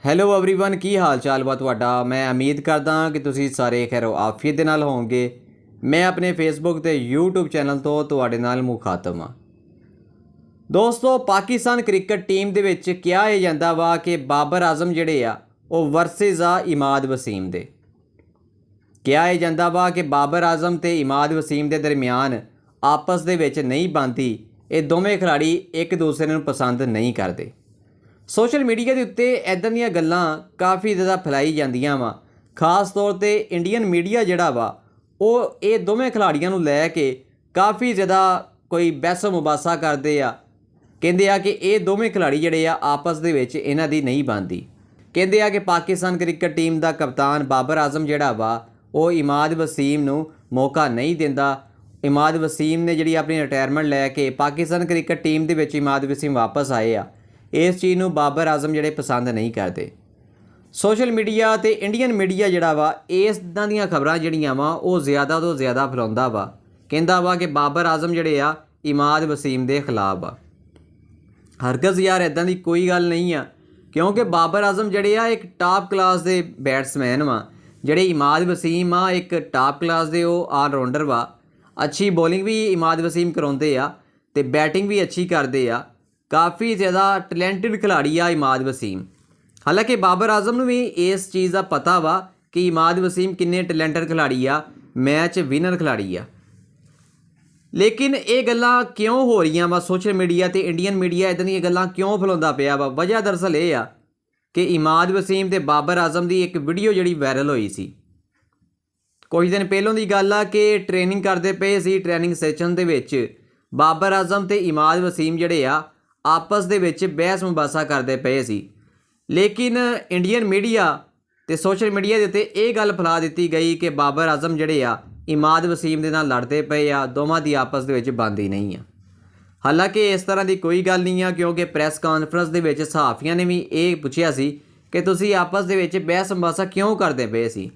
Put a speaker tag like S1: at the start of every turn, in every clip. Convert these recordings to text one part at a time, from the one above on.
S1: Hello everyone ਕੀ ਹਾਲ ਚਾਲ ਵਾ ਤੁਹਾਡਾ। ਮੈਂ ਉਮੀਦ ਕਰਦਾ ਕਿ ਤੁਸੀਂ ਸਾਰੇ ਖੈਰੋ ਆਫੀਅਤ ਦੇ ਨਾਲ ਹੋਵੋਗੇ। ਮੈਂ ਆਪਣੇ ਫੇਸਬੁੱਕ ਤੇ YouTube ਚੈਨਲ ਤੋਂ ਤੁਹਾਡੇ ਨਾਲ ਮੁਖਾਤਬ ਹਾਂ। ਦੋਸਤੋ, ਪਾਕਿਸਤਾਨ ਕ੍ਰਿਕਟ ਟੀਮ ਦੇ ਵਿੱਚ ਕਿਹਾ ਇਹ ਜਾਂਦਾ ਵਾ ਕਿ ਬਾਬਰ ਆਜ਼ਮ ਜਿਹੜੇ ਆ ਉਹ ਵਰਸਸ ਆ ਇਮਾਦ ਵਸੀਮ ਦੇ। ਕਿਹਾ ਇਹ ਜਾਂਦਾ ਵਾ ਕਿ ਬਾਬਰ ਆਜ਼ਮ ਤੇ ਇਮਾਦ ਵਸੀਮ ਦੇ ਦਰਮਿਆਨ ਆਪਸ ਦੇ ਵਿੱਚ ਨਹੀਂ ਬਣਦੀ। ਇਹ ਦੋਵੇਂ ਖਿਡਾਰੀ ਇੱਕ ਦੂਸਰੇ ਨੂੰ ਪਸੰਦ ਨਹੀਂ ਕਰਦੇ। ਸੋਸ਼ਲ ਮੀਡੀਆ ਦੇ ਉੱਤੇ ਇੱਦਾਂ ਦੀਆਂ ਗੱਲਾਂ ਕਾफ़ी ਜ਼ਿਆਦਾ ਫੈਲਾਈ ਜਾਂਦੀਆਂ ਵਾ। ਖਾਸ ਤੌਰ 'ਤੇ ਇੰਡੀਅਨ ਮੀਡੀਆ ਜਿਹੜਾ ਵਾ ਉਹ ਇਹ ਦੋਵੇਂ ਖਿਡਾਰੀਆਂ ਨੂੰ ਲੈ ਕੇ ਕਾफ़ी ਜ਼ਿਆਦਾ ਕੋਈ ਬਹਿਸ ਮੁਬਾਸਾ ਕਰਦੇ ਆ। ਕਹਿੰਦੇ ਆ ਕਿ ਇਹ ਦੋਵੇਂ ਖਿਡਾਰੀ ਜਿਹੜੇ ਆ ਆਪਸ ਦੇ ਵਿੱਚ ਇਹਨਾਂ ਦੀ ਨਹੀਂ ਬਣਦੀ। ਕਹਿੰਦੇ ਆ ਕਿ ਪਾਕਿਸਤਾਨ ਕ੍ਰਿਕਟ ਟੀਮ ਦਾ ਕਪਤਾਨ ਬਾਬਰ ਆਜ਼ਮ ਜਿਹੜਾ ਵਾ ਉਹ ਇਮਾਦ ਵਸੀਮ ਨੂੰ ਮੌਕਾ ਨਹੀਂ ਦਿੰਦਾ। ਇਮਾਦ ਵਸੀਮ ਨੇ ਜਿਹੜੀ ਆਪਣੀ ਰਿਟਾਇਰਮੈਂਟ ਲੈ ਕੇ ਪਾਕਿਸਤਾਨ ਕ੍ਰਿਕਟ ਟੀਮ ਦੇ ਵਿੱਚ ਇਮਾਦ ਵਸੀਮ ਵਾਪਸ ਆਏ ਆ। ਇਸ ਚੀਜ਼ ਨੂੰ ਬਾਬਰ ਆਜ਼ਮ ਜਿਹੜੇ ਪਸੰਦ ਨਹੀਂ ਕਰਦੇ। ਸੋਸ਼ਲ ਮੀਡੀਆ ਤੇ ਇੰਡੀਅਨ ਮੀਡੀਆ ਜਿਹੜਾ ਵਾ ਇੱਦਾਂ ਦੀਆਂ ਖਬਰਾਂ ਜਿਹੜੀਆਂ ਵਾ ਉਹ ਜ਼ਿਆਦਾ ਤੋਂ ਜ਼ਿਆਦਾ ਫੈਲਾਉਂਦਾ ਵਾ। ਕਹਿੰਦਾ ਵਾ ਕਿ ਬਾਬਰ ਆਜ਼ਮ ਜਿਹੜੇ ਆ ਇਮਾਦ ਵਸੀਮ ਦੇ ਖਿਲਾਫ ਆ। ਹਰਗਜ਼ ਯਾਰ ਇੱਦਾਂ ਦੀ ਕੋਈ ਗੱਲ ਨਹੀਂ ਆ, ਕਿਉਂਕਿ ਬਾਬਰ ਆਜ਼ਮ ਜਿਹੜੇ ਆ ਇੱਕ ਟਾਪ ਕਲਾਸ ਦੇ ਬੈਟਸਮੈਨ ਵਾ। ਜਿਹੜੇ ਇਮਾਦ ਵਸੀਮ ਆ ਇੱਕ ਟਾਪ ਕਲਾਸ ਦੇ ਉਹ ਆਲਰਾਊਂਡਰ ਵਾ। ਅੱਛੀ ਬੋਲਿੰਗ ਵੀ ਇਮਾਦ ਵਸੀਮ ਕਰਾਉਂਦੇ ਆ ਤੇ ਬੈਟਿੰਗ ਵੀ ਅੱਛੀ ਕਰਦੇ ਆ। ਕਾफ़ी ज़्यादा टैलेंटेड खिलाड़ी आ इमाद वसीम। हालांकि बाबर आजम ਨੂੰ ਵੀ ਇਸ ਚੀਜ਼ ਦਾ ਪਤਾ ਵਾ ਕਿ ਇਮਾਦ ਵਸੀਮ ਕਿੰਨੇ ਟੈਲੈਂਟਡ ਖਿਡਾਰੀ ਆ, ਮੈਚ ਵਿਨਰ ਖਿਡਾਰੀ ਆ। ਲੇਕਿਨ ਇਹ ਗੱਲਾਂ ਕਿਉਂ ਹੋ ਰਹੀਆਂ ਵਾ ਸੋਸ਼ਲ ਮੀਡੀਆ ਤੇ ਇੰਡੀਅਨ ਮੀਡੀਆ ਇੱਦਾਂ ਦੀਆਂ ਗੱਲਾਂ ਕਿਉਂ ਫੈਲਾਉਂਦਾ ਪਿਆ ਵਾ? ਵਜ੍ਹਾ ਦਰਅਸਲ ਇਹ ਆ ਕਿ ਇਮਾਦ ਵਸੀਮ ਤੇ ਬਾਬਰ ਆਜ਼ਮ ਦੀ ਇੱਕ ਵੀਡੀਓ ਜਿਹੜੀ ਵਾਇਰਲ ਹੋਈ ਸੀ ਕੁਝ ਦਿਨ ਪਹਿਲਾਂ ਦੀ ਗੱਲ ਆ ਕਿ ਟ੍ਰੇਨਿੰਗ ਕਰਦੇ ਪਏ ਸੀ। ਟ੍ਰੇਨਿੰਗ ਸੈਸ਼ਨ ਦੇ ਵਿੱਚ ਬਾਬਰ ਆਜ਼ਮ ਤੇ ਇਮਾਦ ਵਸੀਮ ਜਿਹੜੇ ਆ ਆਪਸ ਦੇ ਵਿੱਚ ਬਹਿਸ ਮੁਬਾਸਾ ਕਰਦੇ ਪਏ ਸੀ। ਲੇਕਿਨ ਇੰਡੀਅਨ ਮੀਡੀਆ ਤੇ ਸੋਸ਼ਲ ਮੀਡੀਆ ਦੇ ਉੱਤੇ ਇਹ ਗੱਲ ਫੈਲਾ ਦਿੱਤੀ ਗਈ ਕਿ ਬਾਬਰ ਆਜ਼ਮ ਜਿਹੜੇ ਆ ਇਮਾਦ ਵਸੀਮ ਦੇ ਨਾਲ ਲੜਦੇ ਪਏ ਆ, ਦੋਵਾਂ ਦੀ ਆਪਸ ਦੇ ਵਿੱਚ ਬਣਦੀ ਨਹੀਂ ਆ। ਹਾਲਾਂਕਿ ਇਸ ਤਰ੍ਹਾਂ ਦੀ ਕੋਈ ਗੱਲ ਨਹੀਂ ਆ, ਕਿਉਂਕਿ ਪ੍ਰੈਸ ਕਾਨਫਰੰਸ ਦੇ ਵਿੱਚ ਸਹਾਫੀਆਂ ਨੇ ਵੀ ਇਹ ਪੁੱਛਿਆ ਸੀ ਕਿ ਤੁਸੀਂ ਆਪਸ ਦੇ ਵਿੱਚ ਬਹਿਸ ਮੁਬਾਸਾ ਕਿਉਂ ਕਰਦੇ ਪਏ ਸੀ,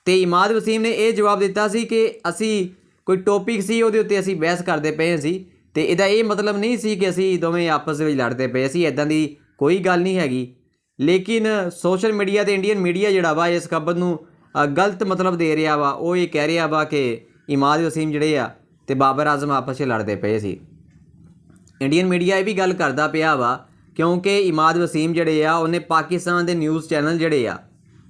S1: ਤੇ ਇਮਾਦ ਵਸੀਮ ਨੇ ਇਹ ਜਵਾਬ ਦਿੱਤਾ ਸੀ ਕਿ ਅਸੀਂ ਕੋਈ ਟੌਪਿਕ ਸੀ ਉਹਦੇ ਉੱਤੇ ਅਸੀਂ ਬਹਿਸ ਕਰਦੇ ਪਏ ਸੀ ਤੇ ਇਹਦਾ ਇਹ ਮਤਲਬ ਨਹੀਂ ਸੀ ਕਿ ਅਸੀਂ ਦੋਵੇਂ ਆਪਸ ਦੇ ਵਿੱਚ ਲੜਦੇ ਪਏ ਸੀ। ਇੱਦਾਂ ਦੀ ਕੋਈ ਗੱਲ ਨਹੀਂ ਹੈਗੀ। ਲੇਕਿਨ ਸੋਸ਼ਲ ਮੀਡੀਆ ਤੇ ਇੰਡੀਅਨ ਮੀਡੀਆ ਜਿਹੜਾ ਵਾ ਇਸ ਖਬਰ ਨੂੰ ਗਲਤ ਮਤਲਬ ਦੇ ਰਿਹਾ ਵਾ। ਉਹ ਇਹ ਕਹਿ ਰਿਹਾ ਵਾ ਕਿ ਇਮਾਦ ਵਸੀਮ ਜਿਹੜੇ ਆ ਤੇ ਬਾਬਰ ਆਜ਼ਮ ਆਪਸ 'ਚ ਲੜਦੇ ਪਏ ਸੀ। ਇੰਡੀਅਨ ਮੀਡੀਆ ਇਹ ਵੀ ਗੱਲ ਕਰਦਾ ਪਿਆ ਵਾ ਕਿਉਂਕਿ ਇਮਾਦ ਵਸੀਮ ਜਿਹੜੇ ਆ ਉਹਨੇ ਪਾਕਿਸਤਾਨ ਦੇ ਨਿਊਜ਼ ਚੈਨਲ ਜਿਹੜੇ ਆ,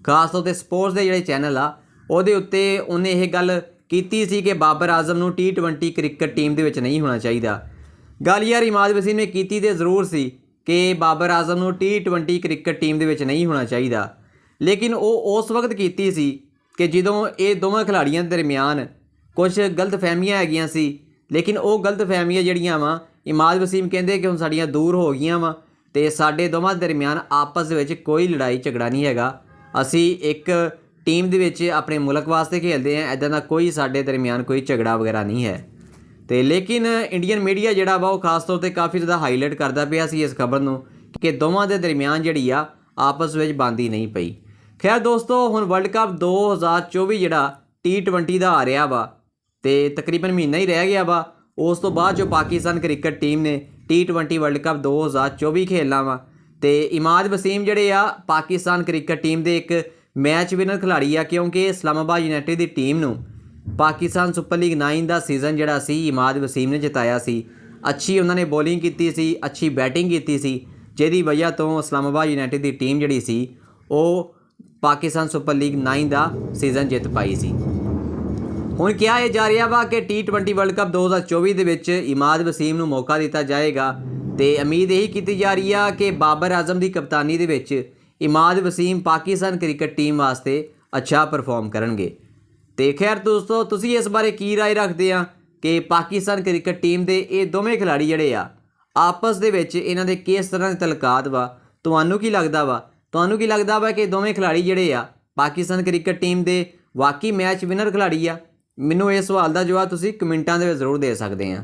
S1: ਖਾਸ ਤੌਰ 'ਤੇ ਸਪੋਰਟਸ ਦੇ ਜਿਹੜੇ ਚੈਨਲ ਆ ਉਹਦੇ ਉੱਤੇ ਉਹਨੇ ਇਹ ਗੱਲ ਕੀਤੀ ਸੀ ਕਿ ਬਾਬਰ ਆਜ਼ਮ ਨੂੰ T20 ਕ੍ਰਿਕਟ ਟੀਮ ਦੇ ਵਿੱਚ ਨਹੀਂ ਹੋਣਾ ਚਾਹੀਦਾ। ਗੱਲ ਯਾਰ ਇਮਾਦ ਵਸੀਮ ਨੇ ਕੀਤੀ ਤੇ ਜ਼ਰੂਰ ਸੀ ਕਿ ਬਾਬਰ ਆਜ਼ਮ ਨੂੰ T20 ਕ੍ਰਿਕਟ ਟੀਮ ਦੇ ਵਿੱਚ ਨਹੀਂ ਹੋਣਾ ਚਾਹੀਦਾ। ਲੇਕਿਨ ਉਹ ਉਸ ਵਕਤ ਕੀਤੀ ਸੀ ਕਿ ਜਦੋਂ ਇਹ ਦੋਵਾਂ ਖਿਡਾਰੀਆਂ ਦੇ ਦਰਮਿਆਨ ਕੁਝ ਗਲਤ ਫਹਿਮੀਆਂ ਹੈਗੀਆਂ ਸੀ। ਲੇਕਿਨ ਉਹ ਗਲਤ ਫਹਿਮੀਆਂ ਜਿਹੜੀਆਂ ਵਾ ਇਮਾਦ ਵਸੀਮ ਕਹਿੰਦੇ ਕਿ ਹੁਣ ਸਾਡੀਆਂ ਦੂਰ ਹੋ ਗਈਆਂ ਵਾ ਤੇ ਸਾਡੇ ਦੋਵਾਂ ਦੇ ਦਰਮਿਆਨ ਆਪਸ ਦੇ ਵਿੱਚ ਕੋਈ ਲੜਾਈ ਝਗੜਾ ਨਹੀਂ ਹੈਗਾ। ਅਸੀਂ ਇੱਕ ਟੀਮ ਦੇ ਵਿੱਚ ਆਪਣੇ ਮੁਲਕ ਵਾਸਤੇ ਖੇਡਦੇ ਹਾਂ। ਇੱਦਾਂ ਦਾ ਕੋਈ ਸਾਡੇ ਦਰਮਿਆਨ ਕੋਈ ਝਗੜਾ ਵਗੈਰਾ ਨਹੀਂ ਹੈ। ਤੇ ਲੇਕਿਨ ਇੰਡੀਅਨ ਮੀਡੀਆ ਜਿਹੜਾ ਵਾ ਉਹ ਖਾਸ ਤੌਰ 'ਤੇ ਕਾफ़ੀ ਜ਼ਿਆਦਾ ਹਾਈਲਾਈਟ ਕਰਦਾ ਪਿਆ ਸੀ ਇਸ ਖਬਰ ਨੂੰ ਕਿ ਦੋਵਾਂ ਦੇ ਦਰਮਿਆਨ ਜਿਹੜੀ ਆ ਆਪਸ ਵਿੱਚ ਬਣਦੀ ਨਹੀਂ ਪਈ। ਖੈਰ ਦੋਸਤੋ, ਹੁਣ ਵਰਲਡ ਕੱਪ 2024 ਜਿਹੜਾ T20 ਦਾ ਆ ਰਿਹਾ ਵਾ ਤੇ ਤਕਰੀਬਨ ਮਹੀਨਾ ਹੀ ਰਹਿ ਗਿਆ ਵਾ। ਉਸ ਤੋਂ ਬਾਅਦ ਜੋ ਪਾਕਿਸਤਾਨ ਕ੍ਰਿਕਟ ਟੀਮ ਨੇ T20 ਵਰਲਡ ਕੱਪ 2024 ਖੇਡਣਾ ਵਾ ਤੇ ਇਮਾਦ ਵਸੀਮ ਜਿਹੜੇ ਆ ਪਾਕਿਸਤਾਨ ਕ੍ਰਿਕਟ ਟੀਮ ਦੇ ਇੱਕ ਮੈਚ ਵਿਨਰ ਖਿਡਾਰੀ ਆ, ਕਿਉਂਕਿ ਇਸਲਾਮਾਬਾਦ ਯੂਨਾਈਟਿਡ ਦੀ ਟੀਮ ਨੂੰ ਪਾਕਿਸਤਾਨ ਸੁਪਰ ਲੀਗ 9 ਦਾ ਸੀਜ਼ਨ ਜਿਹੜਾ ਸੀ ਇਮਾਦ ਵਸੀਮ ਨੇ ਜਿਤਾਇਆ ਸੀ। ਅੱਛੀ ਉਹਨਾਂ ਨੇ ਬੋਲਿੰਗ ਕੀਤੀ ਸੀ, ਅੱਛੀ ਬੈਟਿੰਗ ਕੀਤੀ ਸੀ, ਜਿਹਦੀ ਵਜ੍ਹਾ ਤੋਂ ਇਸਲਾਮਾਬਾਦ ਯੂਨਾਈਟਿਡ ਦੀ ਟੀਮ ਜਿਹੜੀ ਸੀ ਉਹ ਪਾਕਿਸਤਾਨ ਸੁਪਰ ਲੀਗ 9 ਦਾ ਸੀਜ਼ਨ ਜਿੱਤ ਪਾਈ ਸੀ। ਹੁਣ ਕਿਹਾ ਇਹ ਜਾ ਰਿਹਾ ਵਾ ਕਿ T20 ਵਰਲਡ ਕੱਪ 2024 ਦੇ ਵਿੱਚ ਇਮਾਦ ਵਸੀਮ ਨੂੰ ਮੌਕਾ ਦਿੱਤਾ ਜਾਏਗਾ ਤੇ ਉਮੀਦ ਇਹੀ ਕੀਤੀ ਜਾ ਰਹੀ ਆ ਕਿ ਬਾਬਰ ਆਜ਼ਮ ਦੀ ਕਪਤਾਨੀ ਦੇ ਵਿੱਚ ਇਮਾਦ ਵਸੀਮ ਪਾਕਿਸਤਾਨ ਕ੍ਰਿਕਟ ਟੀਮ ਵਾਸਤੇ ਅੱਛਾ ਪਰਫਾਰਮ ਕਰਨਗੇ। ਤੇ ਖੈਰ ਦੋਸਤੋ, ਤੁਸੀਂ ਇਸ ਬਾਰੇ ਕੀ ਰਾਏ ਰੱਖਦੇ ਆ ਕਿ ਪਾਕਿਸਤਾਨ ਕ੍ਰਿਕਟ ਟੀਮ ਦੇ ਇਹ ਦੋਵੇਂ ਖਿਡਾਰੀ ਜਿਹੜੇ ਆ ਆਪਸ ਦੇ ਵਿੱਚ ਇਹਨਾਂ ਦੇ ਕਿਸ ਤਰ੍ਹਾਂ ਦੇ ਤਲਕਾਤ ਵਾ? ਤੁਹਾਨੂੰ ਕੀ ਲੱਗਦਾ ਵਾ? ਤੁਹਾਨੂੰ ਕੀ ਲੱਗਦਾ ਵਾ ਕਿ ਦੋਵੇਂ ਖਿਡਾਰੀ ਜਿਹੜੇ ਆ ਪਾਕਿਸਤਾਨ ਕ੍ਰਿਕਟ ਟੀਮ ਦੇ ਵਾਕਈ ਮੈਚ ਵਿਨਰ ਖਿਡਾਰੀ ਆ? ਮੈਨੂੰ ਇਸ ਸਵਾਲ ਦਾ ਜਵਾਬ ਤੁਸੀਂ ਕਮੈਂਟਾਂ ਦੇ ਵਿੱਚ ਜ਼ਰੂਰ ਦੇ ਸਕਦੇ ਆ।